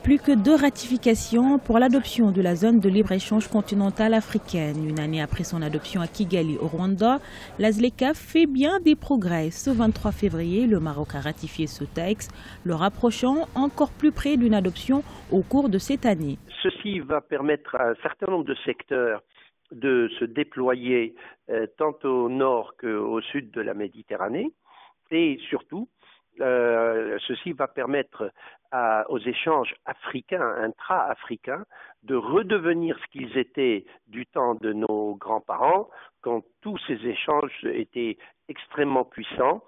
Plus que 2 ratifications pour l'adoption de la zone de libre-échange continentale africaine. Une année après son adoption à Kigali, au Rwanda, la ZLECAf fait bien des progrès. Ce 23 février, le Maroc a ratifié ce texte, le rapprochant encore plus près d'une adoption au cours de cette année. Ceci va permettre à un certain nombre de secteurs de se déployer tant au nord qu'au sud de la Méditerranée et surtout, ceci va permettre aux échanges africains, intra-africains, de redevenir ce qu'ils étaient du temps de nos grands-parents, quand tous ces échanges étaient extrêmement puissants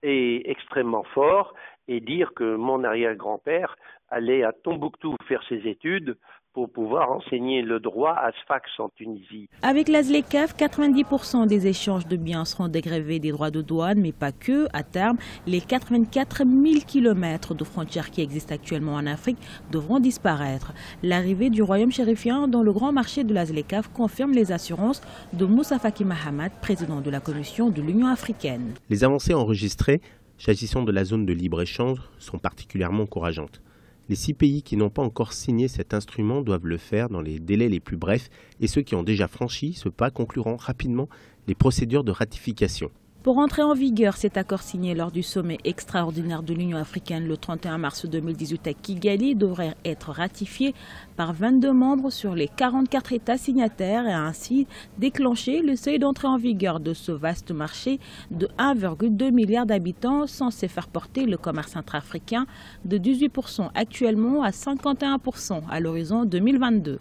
et extrêmement forts, et dire que mon arrière-grand-père allait à Tombouctou faire ses études pour pouvoir enseigner le droit à Sfax en Tunisie. Avec la ZLECAf, 90% des échanges de biens seront dégrevés des droits de douane, mais pas que. À terme, les 84 000 km de frontières qui existent actuellement en Afrique devront disparaître. L'arrivée du royaume chérifien dans le grand marché de la ZLECAf confirme les assurances de Moussa Faki Mahamat, président de la Commission de l'Union africaine. Les avancées enregistrées, s'agissant de la zone de libre-échange, sont particulièrement encourageantes. Les 6 pays qui n'ont pas encore signé cet instrument doivent le faire dans les délais les plus brefs et ceux qui ont déjà franchi ce pas concluront rapidement les procédures de ratification. Pour entrer en vigueur, cet accord signé lors du sommet extraordinaire de l'Union africaine le 31 mars 2018 à Kigali devrait être ratifié par 22 membres sur les 44 États signataires et ainsi déclencher le seuil d'entrée en vigueur de ce vaste marché de 1,2 milliard d'habitants censé faire porter le commerce intra-africain de 18% actuellement à 51% à l'horizon 2022.